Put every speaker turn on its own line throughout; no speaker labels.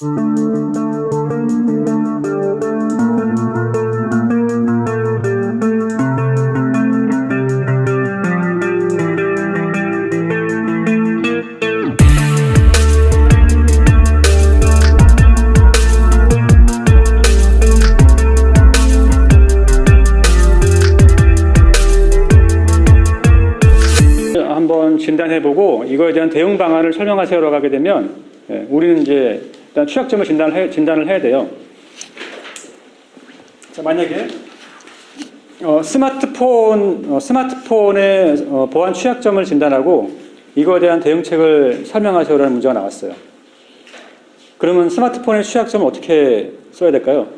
한번 진단해보고 이거에 대한 대응 방안을 설명하세요라고 하게 되면 우리는 이제 일단 취약점을 진단을 해야 돼요. 자, 만약에 스마트폰의 보안 취약점을 진단하고 이거에 대한 대응책을 설명하세요라는 문제가 나왔어요. 그러면 스마트폰의 취약점을 어떻게 써야 될까요?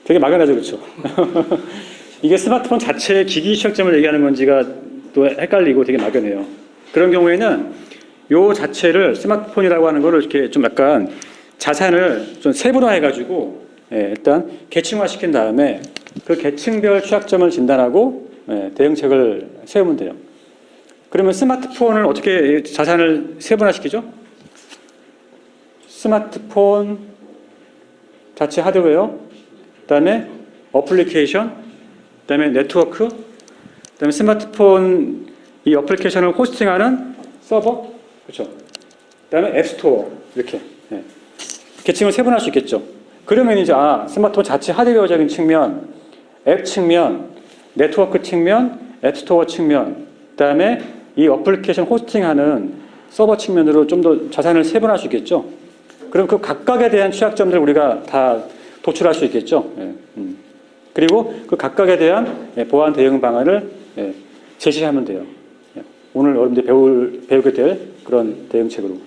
되게 막연하죠, 그렇죠? 이게 스마트폰 자체의 기기 취약점을 얘기하는 건지가 또 헷갈리고 되게 막연해요. 그런 경우에는 요 자체를 스마트폰이라고 하는 거를 이렇게 좀 약간 자산을 좀 세분화해가지고 일단 계층화 시킨 다음에 그 계층별 취약점을 진단하고 대응책을 세우면 돼요. 그러면 스마트폰을 어떻게 자산을 세분화시키죠? 스마트폰 자체 하드웨어, 그다음에 어플리케이션, 그다음에 네트워크, 그다음에 스마트폰 이 어플리케이션을 호스팅하는 서버, 그렇죠? 그다음에 앱스토어 이렇게 계층을 세분화할 수 있겠죠. 그러면 이제 스마트폰 자체 하드웨어적인 측면, 앱 측면, 네트워크 측면, 앱스토어 측면, 그다음에 이 어플리케이션 호스팅하는 서버 측면으로 좀 더 자산을 세분화할 수 있겠죠. 그럼 그 각각에 대한 취약점들 우리가 다 도출할 수 있겠죠. 그리고 그 각각에 대한 보안 대응 방안을 제시하면 돼요. 오늘 여러분들이 배우게 될 그런 대응책으로.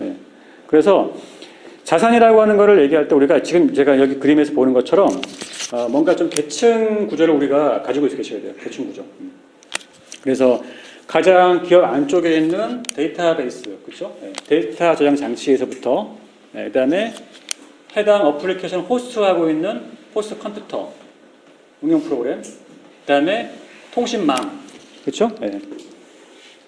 그래서 자산이라고 하는 것을 얘기할 때 우리가 지금 제가 여기 그림에서 보는 것처럼 뭔가 좀 계층 구조를 우리가 가지고 계셔야 돼요. 계층 구조. 그래서 가장 기업 안쪽에 있는 데이터베이스, 그렇죠? 데이터 저장 장치에서부터 그다음에 해당 어플리케이션 호스트하고 있는 호스트 컴퓨터, 응용 프로그램, 그다음에 통신망, 그렇죠?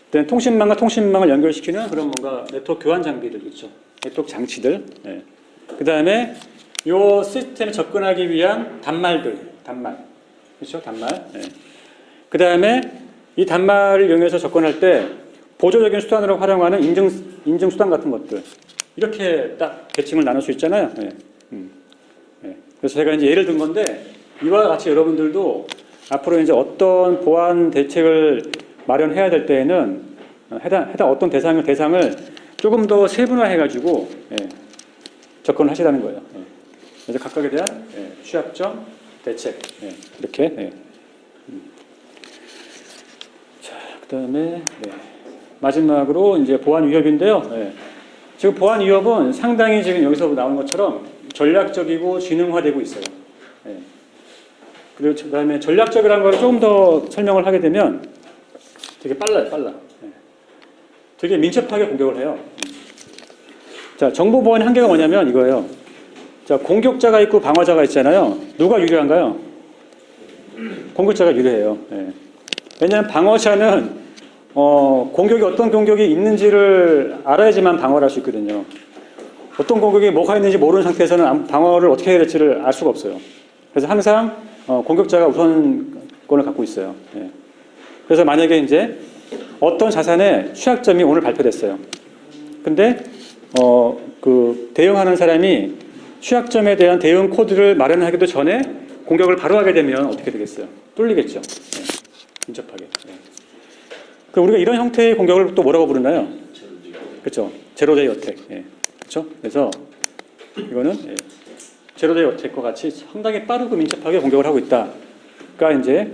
그다음에 통신망과 통신망을 연결시키는 그런 뭔가 네트워크 교환 장비들, 그렇죠? 네트워크 장치들. 그다음에 요 시스템에 접근하기 위한 단말, 그렇죠? 단말. 그다음에 이 단말을 이용해서 접근할 때 보조적인 수단으로 활용하는 인증 수단 같은 것들. 이렇게 딱 계층을 나눌 수 있잖아요. 그래서 제가 이제 예를 든 건데 이와 같이 여러분들도 앞으로 이제 어떤 보안 대책을 마련해야 될 때에는 해당 어떤 대상을 조금 더 세분화해가지고 접근을 하시라는 거예요. 그래서 각각에 대한 취약점, 대책 이렇게. 자, 그다음에 마지막으로 이제 보안 위협인데요. 지금 보안 위협은 상당히 지금 여기서 나온 것처럼 전략적이고 지능화되고 있어요. 그리고 그다음에 전략적이라는 걸 조금 더 설명을 하게 되면 되게 빨라. 되게 민첩하게 공격을 해요. 자, 정보 보안의 한계가 뭐냐면 이거예요. 자, 공격자가 있고 방어자가 있잖아요. 누가 유리한가요? 공격자가 유리해요. 왜냐하면 방어자는 어떤 공격이 있는지를 알아야지만 방어를 할 수 있거든요. 어떤 공격이 뭐가 있는지 모르는 상태에서는 방어를 어떻게 해야 될지를 알 수가 없어요. 그래서 항상 공격자가 우선권을 갖고 있어요. 그래서 만약에 이제 어떤 자산의 취약점이 오늘 발표됐어요. 근데 그 대응하는 사람이 취약점에 대한 대응 코드를 마련하기도 전에 공격을 바로 하게 되면 어떻게 되겠어요? 뚫리겠죠. 민첩하게. 그 우리가 이런 형태의 공격을 또 뭐라고 부르나요? 그렇죠. 제로데이 어택. 그렇죠. 그래서 이거는 제로데이 어택과 같이 상당히 빠르고 민첩하게 공격을 하고 있다가 이제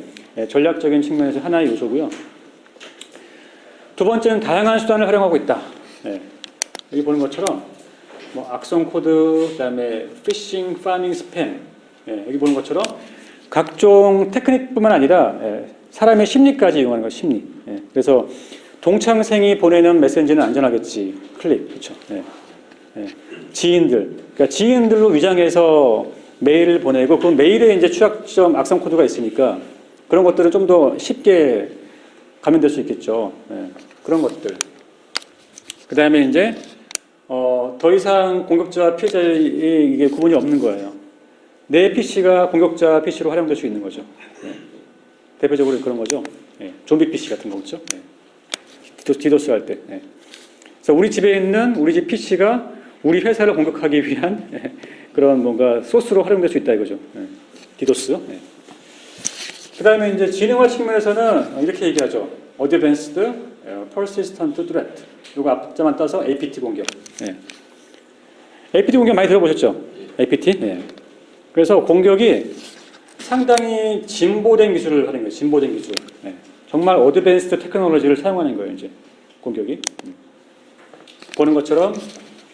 전략적인 측면에서 하나의 요소고요. 두 번째는 다양한 수단을 활용하고 있다. 여기 보는 것처럼 뭐 악성 코드, 그다음에 피싱, 파밍, 스팸. 여기 보는 것처럼 각종 테크닉뿐만 아니라 사람의 심리까지 이용하는 거 심리. 그래서 동창생이 보내는 메시지는 안전하겠지. 클릭, 그렇죠. 그러니까 지인들로 위장해서 메일을 보내고 그 메일에 이제 취약점, 악성 코드가 있으니까 그런 것들은 좀 더 쉽게 감염될 수 있겠죠. 그런 것들. 그 다음에 이제 더 이상 공격자와 피해자의 이게 구분이 없는 거예요. 내 PC가 공격자 PC로 활용될 수 있는 거죠. 네. 대표적으로 그런 거죠. 네. 좀비 PC 같은 거죠. 네. 디도스 할 때. 네. 그래서 우리 집에 있는 우리 집 PC가 우리 회사를 공격하기 위한 그런 뭔가 소스로 활용될 수 있다 이거죠. 네. 디도스. 네. 그 다음에 이제 지능화 측면에서는 이렇게 얘기하죠. Advanced Persistent Threat. 이거 앞자만 따서 APT 공격. 네. APT 공격 많이 들어보셨죠? APT. 네. 그래서 공격이 상당히 진보된 기술을 하는 거예요. 진보된 기술. 네. 정말 어드밴스드 테크놀로지를 사용하는 거예요. 이제 공격이. 보는 것처럼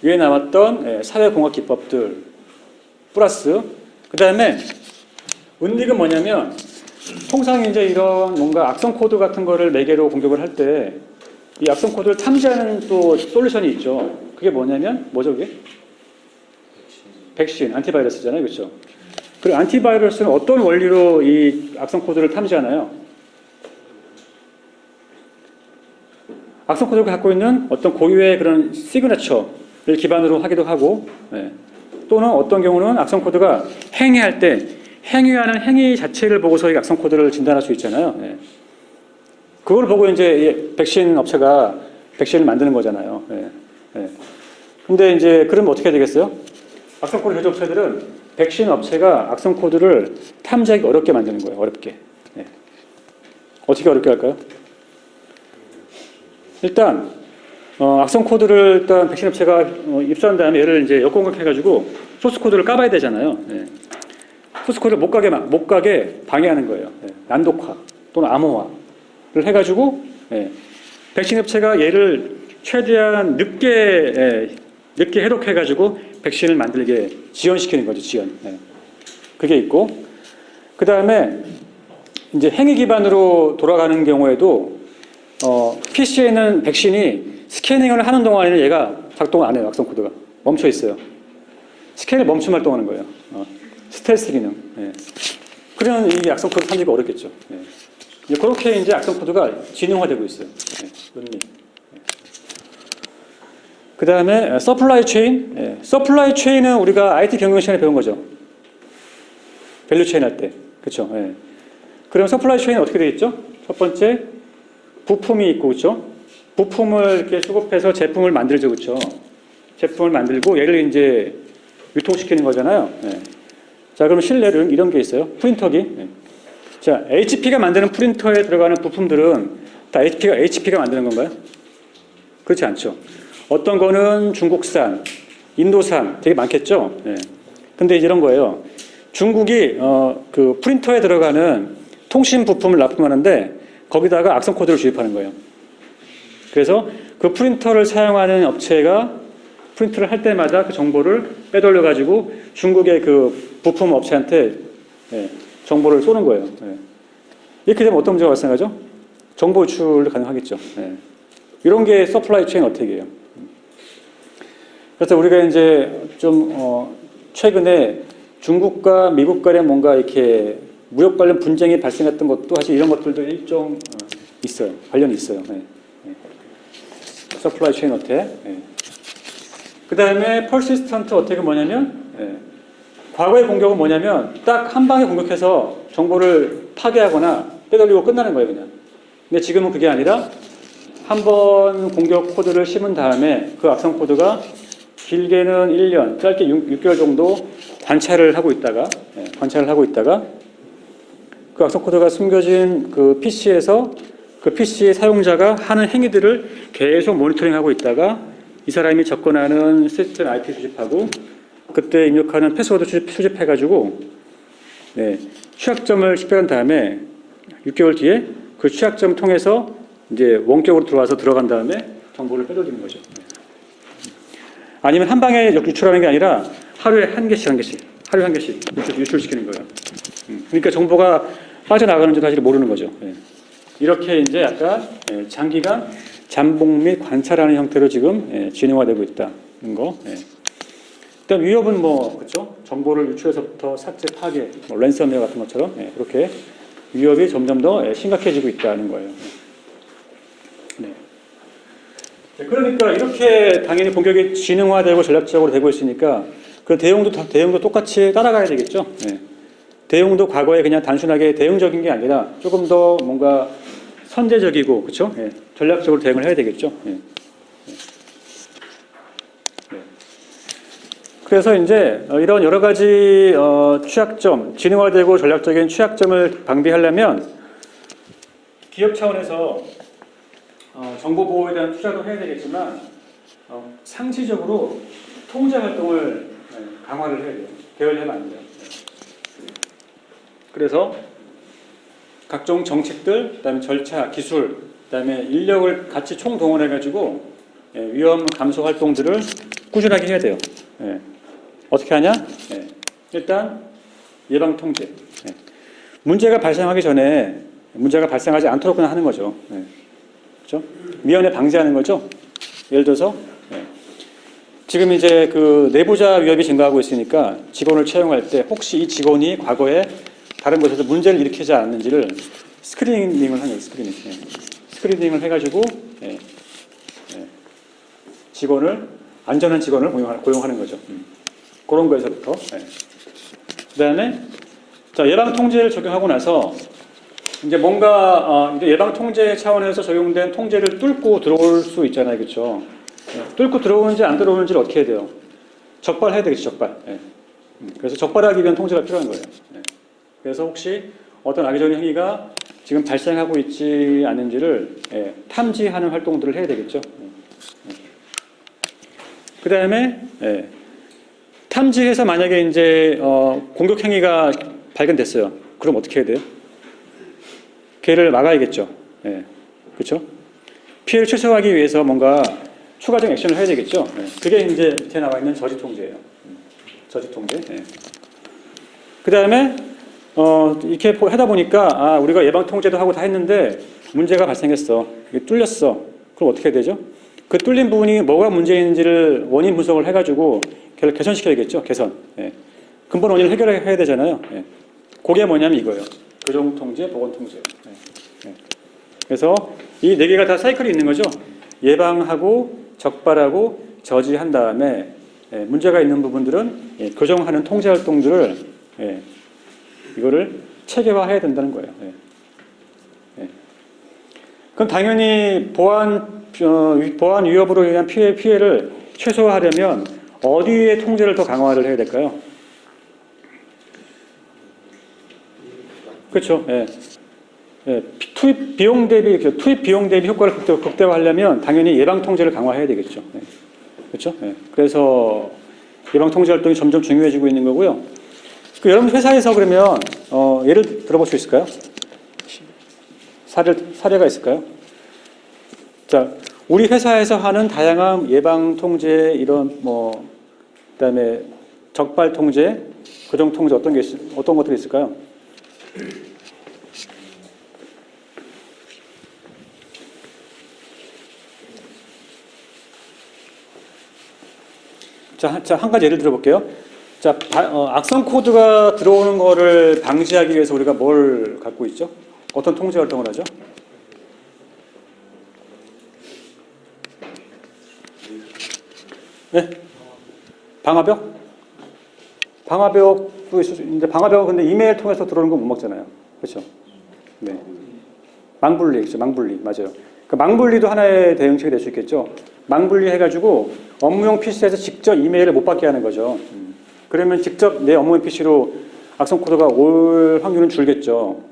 위에 나왔던 사회공학 기법들 플러스 그 다음에 은닉은 뭐냐면 통상 이제 이런 뭔가 악성 코드 같은 거를 매개로 공격을 할 때 이 악성 코드를 탐지하는 또 솔루션이 있죠. 그게 뭐냐면 뭐죠 그게? 백신, 안티바이러스잖아요. 그렇죠? 그리고 안티바이러스는 어떤 원리로 이 악성 코드를 탐지하나요? 악성 코드가 갖고 있는 어떤 고유의 그런 시그너처를 기반으로 하기도 하고 또는 어떤 경우는 악성 코드가 행위할 때 행위하는 행위 자체를 보고서 이 악성 코드를 진단할 수 있잖아요. 그걸 보고 이제 백신 업체가 백신을 만드는 거잖아요. 근데 이제 그러면 어떻게 되겠어요? 악성 코드 제조 업체들은 백신 업체가 악성 코드를 탐지하기 어렵게 만드는 거예요. 어렵게. 어떻게 어렵게 할까요? 일단 악성 코드를 일단 백신 업체가 입수한 다음에 얘를 이제 역공격해가지고 소스 코드를 까봐야 되잖아요. 소스 코드를 못 가게 방해하는 거예요. 난독화 또는 암호화를 해가지고 백신 업체가 얘를 최대한 늦게 해독해가지고 백신을 만들게 지연시키는 거죠. 지연. 그게 있고 그 다음에 이제 행위 기반으로 돌아가는 경우에도 PC에는 백신이 스캐닝을 하는 동안에는 얘가 작동을 안 해요. 악성 코드가 멈춰 있어요. 스캔을 멈춤 활동하는 거예요. 스텔스 기능. 그러면 이 악성 코드 탐지가 어렵겠죠. 그렇게 이제 악성 코드가 진용화되고 있어요. 그 다음에 서플라이 체인. 서플라이 체인은 우리가 IT 경영 시간에 배운 거죠. 밸류 체인 할 때. 그렇죠. 그럼 서플라이 체인은 어떻게 되겠죠? 첫 번째 부품이 있고 그렇죠. 부품을 이렇게 수급해서 제품을 만들죠. 그렇죠. 제품을 만들고 얘를 이제 유통시키는 거잖아요. 자, 그럼 실내는 이런 게 있어요. 프린터기. 자, HP가 만드는 프린터에 들어가는 부품들은 다 HP가 만드는 건가요? 그렇지 않죠. 어떤 거는 중국산, 인도산 되게 많겠죠. 근데 이런 거예요. 중국이 그 프린터에 들어가는 통신 부품을 납품하는데 거기다가 악성 코드를 주입하는 거예요. 그래서 그 프린터를 사용하는 업체가 프린트를 할 때마다 그 정보를 빼돌려 가지고 중국의 그 부품 업체한테 정보를 쏘는 거예요. 이렇게 되면 어떤 문제가 발생하죠? 정보 유출 가능하겠죠. 이런 게 서플라이 체인 어택이에요. 그래서 우리가 이제 좀 최근에 중국과 미국 간에 뭔가 이렇게 무역 관련 분쟁이 발생했던 것도 사실 이런 것들도 일종 있어요. 관련이 있어요. 서플라이 체인 어택. 그 다음에 퍼시스턴트 어택은 뭐냐면 과거의 공격은 뭐냐면 딱 한 방에 공격해서 정보를 파괴하거나 빼돌리고 끝나는 거예요. 그냥. 근데 지금은 그게 아니라 한 번 공격 코드를 심은 다음에 그 악성 코드가 길게는 1년, 짧게 6개월 정도 관찰을 하고 있다가 그 악성 코드가 숨겨진 그 PC에서 그 PC 사용자가 하는 행위들을 계속 모니터링하고 있다가 이 사람이 접근하는 시스템 IP 수집하고 그때 입력하는 패스워드 수집해가지고 취약점을 식별한 다음에 6개월 뒤에 그 취약점 통해서 이제 원격으로 들어간 다음에 정보를 빼돌리는 거죠. 아니면 한 방에 유출하는 게 아니라 하루에 한 개씩 유출시키는 거예요. 그러니까 정보가 빠져나가는지 사실 모르는 거죠. 이렇게 이제 약간 장기간 잠복 및 관찰하는 형태로 지금 진행화되고 있다는 거. 일단 위협은 뭐 그렇죠? 정보를 유출해서부터 삭제, 파괴, 뭐 랜섬웨어 같은 것처럼 그렇게 위협이 점점 더 심각해지고 있다는 거예요. 그러니까 이렇게 당연히 공격이 지능화되고 전략적으로 되고 있으니까 그 대응도 똑같이 따라가야 되겠죠. 예. 대응도 과거에 그냥 단순하게 대응적인 게 아니라 조금 더 뭔가 선제적이고 그렇죠? 예. 전략적으로 대응을 해야 되겠죠. 예. 그래서 이제 이런 여러 가지 취약점, 지능화되고 전략적인 취약점을 방비하려면 기업 차원에서 정보 보호에 대한 투자도 해야 되겠지만 상시적으로 통제 활동을 강화를 해야 돼요. 게을리하면 안 돼요. 그래서 각종 정책들, 그다음에 절차, 기술, 그다음에 인력을 같이 총동원해가지고 위험 감소 활동들을 꾸준하게 해야 돼요. 어떻게 하냐? 일단 예방 통제. 문제가 발생하기 전에 문제가 발생하지 않도록 그냥 하는 거죠. 그렇죠? 미연에 방지하는 거죠. 예를 들어서 지금 이제 그 내부자 위협이 증가하고 있으니까 직원을 채용할 때 혹시 이 직원이 과거에 다른 곳에서 문제를 일으키지 않았는지를 스크리닝을 하는 거예요. 스크리닝을 해가지고 안전한 직원을 고용하는 거죠. 그런 거에서부터. 그다음에 자, 예방 통제를 적용하고 나서 이제 뭔가 예방 통제 차원에서 적용된 통제를 뚫고 들어올 수 있잖아요, 그렇죠? 뚫고 들어오는지 안 들어오는지를 어떻게 해야 돼요? 적발해야 되겠죠, 적발. 그래서 적발하기 위한 통제가 필요한 거예요. 그래서 혹시 어떤 악의적인 행위가 지금 발생하고 있지 않은지를 탐지하는 활동들을 해야 되겠죠. 그다음에 탐지해서 만약에 이제 공격 행위가 발견됐어요. 그럼 어떻게 해야 돼요? 걔를 막아야겠죠. 그렇죠? 피해를 최소화하기 위해서 뭔가 추가적인 액션을 해야 되겠죠. 그게 이제 밑에 나와 있는 저지 통제예요. 저지 통제. 그다음에 이렇게 하다 보니까 우리가 예방 통제도 하고 다 했는데 문제가 발생했어. 이게 뚫렸어. 그럼 어떻게 해야 되죠? 그 뚫린 부분이 뭐가 문제인지를 원인 분석을 해가지고 걔를 개선시켜야겠죠. 개선. 근본 원인을 해결해야 되잖아요. 그게 뭐냐면 이거예요. 교정 통제, 보건 통제. 그래서 이 네 개가 다 사이클이 있는 거죠. 예방하고 적발하고 저지한 다음에 문제가 있는 부분들은 교정하는 통제 활동들을 이거를 체계화해야 된다는 거예요. 그럼 당연히 보안 위협으로 인한 피해를 최소화하려면 어디에 통제를 더 강화를 해야 될까요? 그렇죠. 투입 비용 대비 효과를 극대화하려면 당연히 예방 통제를 강화해야 되겠죠. 그렇죠. 그래서 예방 통제 활동이 점점 중요해지고 있는 거고요. 여러분 회사에서 그러면 예를 들어볼 수 있을까요? 사례가 있을까요? 자, 우리 회사에서 하는 다양한 예방 통제 이런 그다음에 적발 통제, 교정 통제 어떤 것들이 있을까요? 자, 한 가지 예를 들어볼게요. 자, 악성 코드가 들어오는 거를 방지하기 위해서 우리가 뭘 갖고 있죠? 어떤 통제 활동을 하죠? 네? 방화벽? 방화벽도 있을 수 있는데 방화벽은 근데 이메일 통해서 들어오는 건 못 막잖아요. 그렇죠? 네. 망분리, 그렇죠? 망분리, 맞아요. 그 망분리도 하나의 대응책이 될 수 있겠죠. 망분리 해가지고 업무용 PC에서 직접 이메일을 못 받게 하는 거죠. 그러면 직접 내 업무용 PC로 악성 코드가 올 확률은 줄겠죠.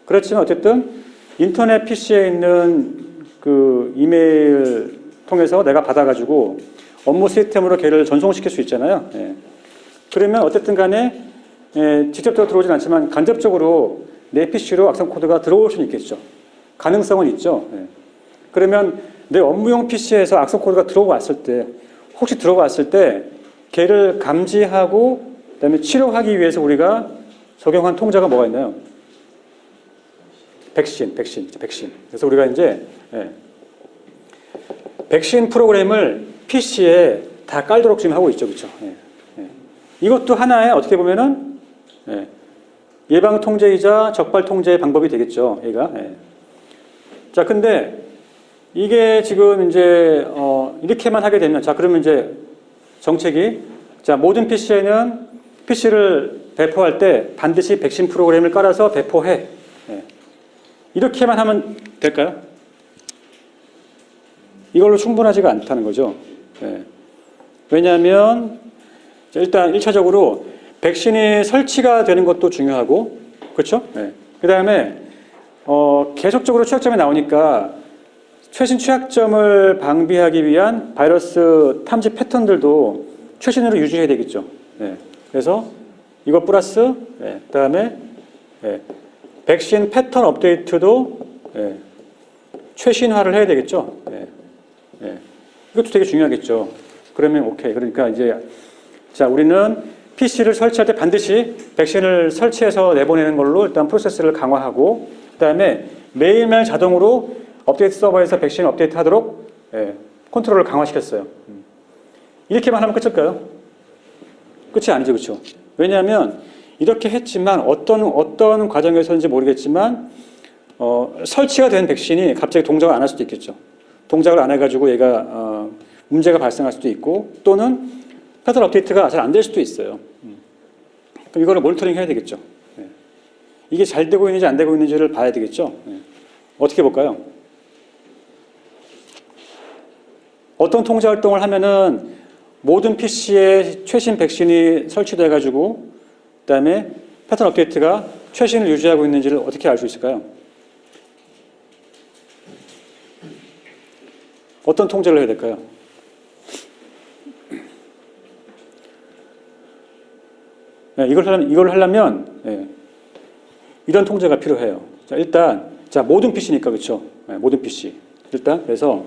그렇지만 어쨌든 인터넷 PC에 있는 그 이메일 통해서 내가 받아가지고 업무 시스템으로 걔를 전송시킬 수 있잖아요. 그러면 어쨌든 간에 직접적으로 들어오진 않지만 간접적으로 내 PC로 악성 코드가 들어올 수는 있겠죠. 가능성은 있죠. 그러면 내 업무용 PC에서 악성 코드가 혹시 들어왔을 때 걔를 감지하고 그다음에 치료하기 위해서 우리가 적용한 통제가 뭐가 있나요? 백신. 그래서 우리가 이제 백신 프로그램을 PC에 다 깔도록 지금 하고 있죠, 그렇죠? 이것도 하나의 어떻게 보면은 예방 통제이자 적발 통제의 방법이 되겠죠, 얘가. 자, 근데 이게 지금 이제 이렇게만 하게 되면 자 그러면 이제 정책이 자 모든 PC에는 PC를 배포할 때 반드시 백신 프로그램을 깔아서 배포해. 예. 이렇게만 하면 될까요? 이걸로 충분하지가 않다는 거죠. 예. 왜냐하면 일단 1차적으로 백신이 설치가 되는 것도 중요하고 그렇죠? 예. 그 다음에 계속적으로 취약점이 나오니까 최신 취약점을 방비하기 위한 바이러스 탐지 패턴들도 최신으로 유지해야 되겠죠. 예. 그래서 이거 플러스 그다음에 백신 패턴 업데이트도 최신화를 해야 되겠죠. 이것도 되게 중요하겠죠. 그러면 오케이. 그러니까 이제 자 우리는 PC를 설치할 때 반드시 백신을 설치해서 내보내는 걸로 일단 프로세스를 강화하고 그다음에 매일매일 자동으로 업데이트 서버에서 백신 업데이트하도록 컨트롤을 강화시켰어요. 이렇게만 하면 끝일까요? 끝이 아니죠, 그렇죠? 왜냐하면 이렇게 했지만 어떤 과정에서인지 모르겠지만 설치가 된 백신이 갑자기 동작을 안 할 수도 있겠죠. 동작을 안 해가지고 얘가 문제가 발생할 수도 있고 또는 패턴 업데이트가 잘 안 될 수도 있어요. 그럼 이거를 모니터링 해야 되겠죠. 이게 잘 되고 있는지 안 되고 있는지를 봐야 되겠죠. 어떻게 볼까요? 어떤 통제 활동을 하면은 모든 PC에 최신 백신이 설치돼가지고 그다음에 패턴 업데이트가 최신을 유지하고 있는지를 어떻게 알 수 있을까요? 어떤 통제를 해야 될까요? 이걸 하려면 이런 통제가 필요해요. 자, 일단 모든 PC니까 그렇죠? 모든 PC. 일단 그래서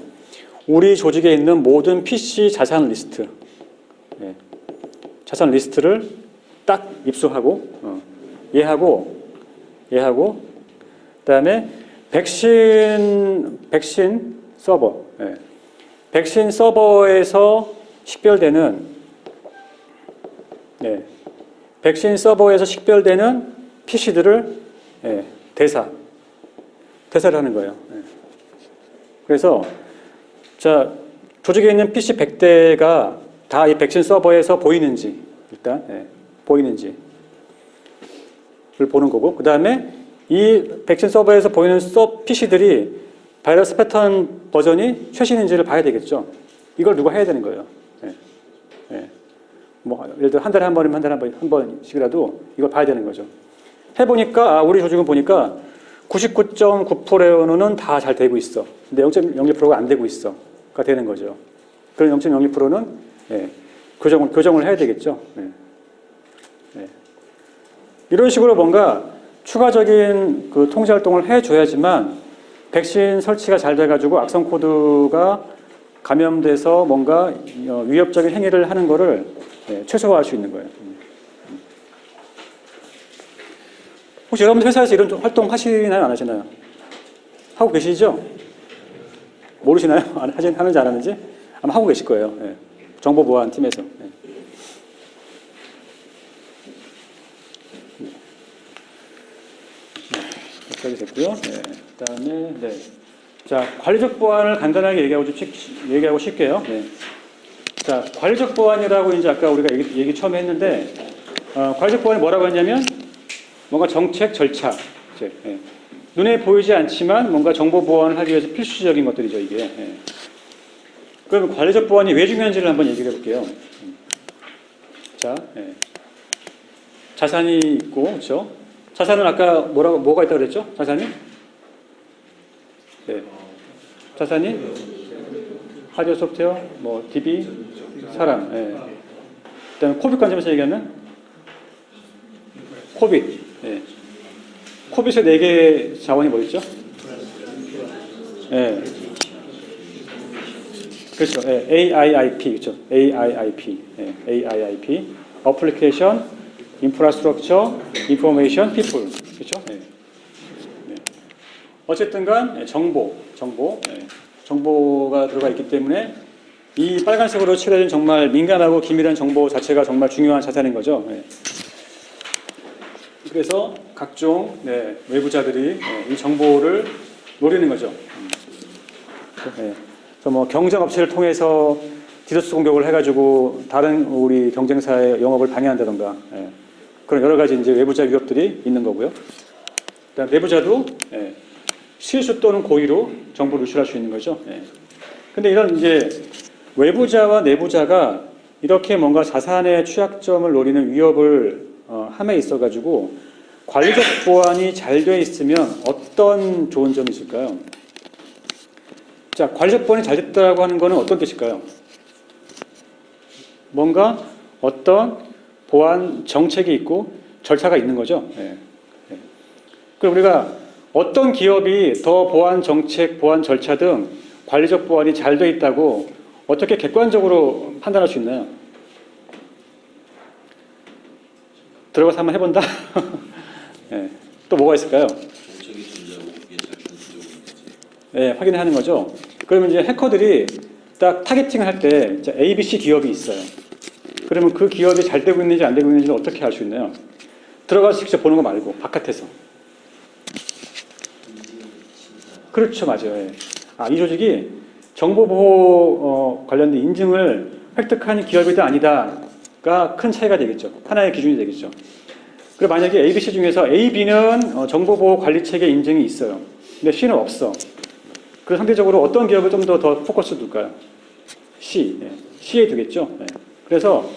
우리 조직에 있는 모든 PC 자산 리스트, 자산 리스트를 딱 입수하고 얘하고 그다음에 백신 서버, 백신 서버에서 식별되는 백신 서버에서 식별되는 PC들을 대사를 하는 거예요. 그래서 자 조직에 있는 PC 100대가 다 이 백신 서버에서 보이는지 일단 보이는지를 보는 거고 그 다음에 이 백신 서버에서 보이는 PC들이 바이러스 패턴 버전이 최신인지를 봐야 되겠죠. 이걸 누가 해야 되는 거예요. 뭐 예를 들어 한 달에 한 번이면 한 번씩이라도 이걸 봐야 되는 거죠. 해보니까 우리 조직은 보니까 99.9%는 다 잘 되고 있어. 근데 0.01%가 안 되고 있어가 되는 거죠. 그럼 0.02%는 교정을 해야 되겠죠. 이런 식으로 뭔가 추가적인 그 통제 활동을 해줘야지만 백신 설치가 잘 돼가지고 악성 코드가 감염돼서 뭔가 위협적인 행위를 하는 거를 최소화할 수 있는 거예요. 혹시 여러분들 회사에서 이런 활동 하시나요? 안 하시나요? 하고 계시죠? 모르시나요? 하는지 안 하는지? 아마 하고 계실 거예요. 정보보안 팀에서. 여기까지 됐고요. 그다음에 자 관리적 보안을 간단하게 얘기하고 쉽게요. 자 관리적 보안이라고 이제 아까 우리가 얘기 처음에 했는데 관리적 보안이 뭐라고 했냐면 뭔가 정책 절차 눈에 보이지 않지만 뭔가 정보 보안을 하기 위해서 필수적인 것들이죠 이게. 그럼 관리적 보안이 왜 중요한지를 한번 얘기해 볼게요. 자 자산이 있고 그렇죠. 자산은 아까 뭐가 있다고 그랬죠? 자산이? 자산이 하드웨어, 소프트웨어, 뭐 DB, 사람. 그다음에 코빗 관점에서 얘기하면 코빗. 코빗의 4개 자원이 뭐 있죠? 그렇죠. AIIP 그렇죠. AIIP. 어플리케이션, 인프라스트럭처, 인포메이션, 피플. 그렇죠? 어쨌든간 정보가 들어가 있기 때문에 이 빨간색으로 칠해진 정말 민감하고 기밀한 정보 자체가 정말 중요한 자산인 거죠. 그래서 각종 외부자들이 이 정보를 노리는 거죠. 그렇죠? 예. 그래서 뭐 경쟁 업체를 통해서 디도스 공격을 해가지고 다른 우리 경쟁사의 영업을 방해한다던가 예. 그런 여러 가지 이제 외부자 위협들이 있는 거고요. 그다음 내부자도 예. 실수 또는 고의로 정보를 유출할 수 있는 거죠. 예. 근데 이런 이제 외부자와 내부자가 이렇게 뭔가 자산의 취약점을 노리는 위협을 함에 있어가지고 관리적 보안이 잘 돼 있으면 어떤 좋은 점이 있을까요? 자, 관리적 보안이 잘 됐다고 하는 거는 어떤 뜻일까요? 뭔가 어떤 보안 정책이 있고 절차가 있는 거죠. 예. 예. 그럼 우리가 어떤 기업이 더 보안 정책, 보안 절차 등 관리적 보안이 잘 돼 있다고 어떻게 객관적으로 판단할 수 있나요? 들어가서 한번 해본다? 예. 또 뭐가 있을까요? 예, 확인하는 거죠. 그러면 이제 해커들이 딱 타겟팅을 할 때 A, B, C 기업이 있어요. 그러면 그 기업이 잘 되고 있는지 안 되고 있는지를 어떻게 알 수 있나요? 들어가서 직접 보는 거 말고 바깥에서. 그렇죠, 맞아요. 예. 이 조직이 정보보호 관련된 인증을 획득한 기업이다 아니다가 큰 차이가 되겠죠. 하나의 기준이 되겠죠. 그리고 만약에 A, B, C 중에서 A, B는 정보보호 관리체계 인증이 있어요. 근데 C는 없어. 그 상대적으로 어떤 기업을 좀 더 포커스 둘까요? C. 예. C에 두겠죠. 예. 그래서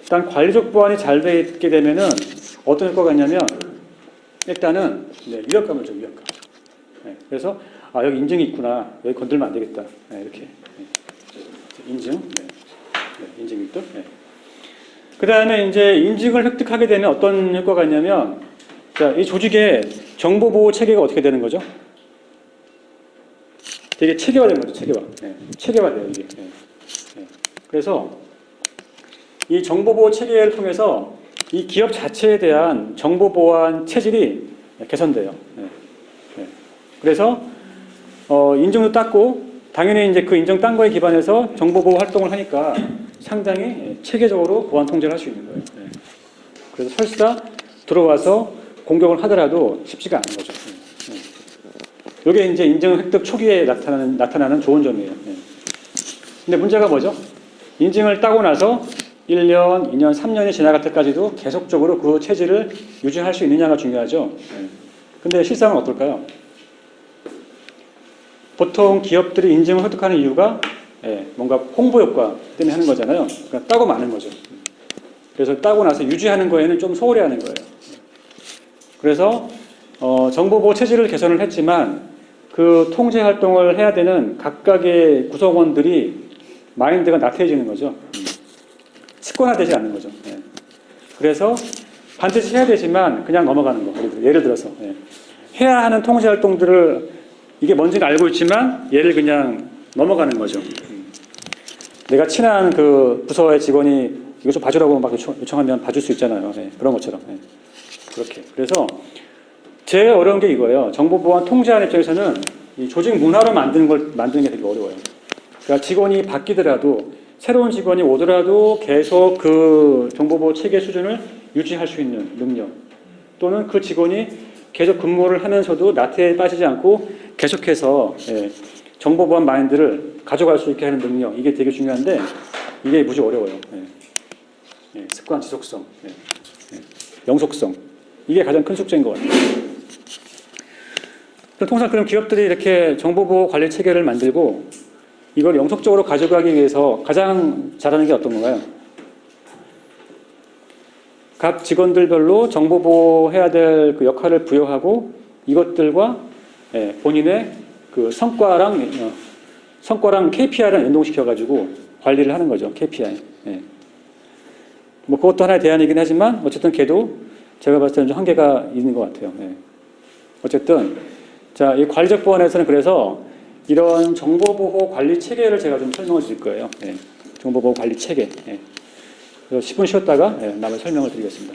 일단 관리적 보안이 잘 되어 있게 되면은 어떤 효과가 있냐면 일단은 위협감을 줘, 위협감. 예. 그래서 여기 인증이 있구나. 여기 건들면 안 되겠다. 예. 이렇게. 예. 인증. 인증 윗돌. 그 다음에 이제 인증을 획득하게 되면 어떤 효과가 있냐면 자, 이 조직의 정보보호 체계가 어떻게 되는 거죠? 되게 체계화된 거죠, 체계화. 예. 체계화돼요, 이게. 예. 예. 그래서 이 정보보호 체계를 통해서 이 기업 자체에 대한 정보보안 체질이 개선돼요. 예. 예. 그래서 인증도 땄고 당연히 이제 그 인증 딴 거에 기반해서 정보보호 활동을 하니까 상당히 체계적으로 보안 통제를 할 수 있는 거예요. 예. 그래서 설사 들어와서 공격을 하더라도 쉽지가 않은 거죠. 예. 이게 이제 인증 획득 초기에 나타나는 좋은 점이에요. 예. 근데 문제가 뭐죠? 인증을 따고 나서 1년, 2년, 3년이 지나갈 때까지도 계속적으로 그 체질을 유지할 수 있느냐가 중요하죠. 예. 근데 실상은 어떨까요? 보통 기업들이 인증을 획득하는 이유가 뭔가 홍보 효과 때문에 하는 거잖아요. 그러니까 따고 마는 거죠. 그래서 따고 나서 유지하는 거에는 좀 소홀히 하는 거예요. 그래서 정보보호 체질을 개선을 했지만 그 통제 활동을 해야 되는 각각의 구성원들이 마인드가 나태해지는 거죠. 습관화되지 않는 거죠. 그래서 반드시 해야 되지만 그냥 넘어가는 거. 예를 들어서 해야 하는 통제 활동들을 이게 뭔지는 알고 있지만 얘를 그냥 넘어가는 거죠. 내가 친한 그 부서의 직원이 이거 좀 봐주라고 막 요청하면 봐줄 수 있잖아요. 그런 것처럼. 그렇게. 그래서 제일 어려운 게 이거예요. 정보보안 통제하는 입장에서는 이 조직 문화로 만드는 게 되게 어려워요. 그러니까 직원이 바뀌더라도 새로운 직원이 오더라도 계속 그 정보보호 체계 수준을 유지할 수 있는 능력 또는 그 직원이 계속 근무를 하면서도 나태에 빠지지 않고 계속해서 정보보안 마인드를 가져갈 수 있게 하는 능력 이게 되게 중요한데 이게 무지 어려워요. 습관 지속성, 영속성 이게 가장 큰 숙제인 것 같아요. 통상 그럼 기업들이 이렇게 정보보호 관리 체계를 만들고 이걸 영속적으로 가져가기 위해서 가장 잘하는 게 어떤 건가요? 각 직원들별로 정보보호해야 될 그 역할을 부여하고 이것들과 본인의 그 성과랑 KPI랑 연동시켜가지고 관리를 하는 거죠. KPI. 뭐 그것도 하나의 대안이긴 하지만 어쨌든 걔도 제가 봤을 때는 좀 한계가 있는 것 같아요. 어쨌든 자, 이 관리적 보안에서는 그래서 이런 정보보호 관리 체계를 제가 좀 설명을 드릴 거예요. 정보보호 관리 체계. 그래서 10분 쉬었다가 나머지 설명을 드리겠습니다.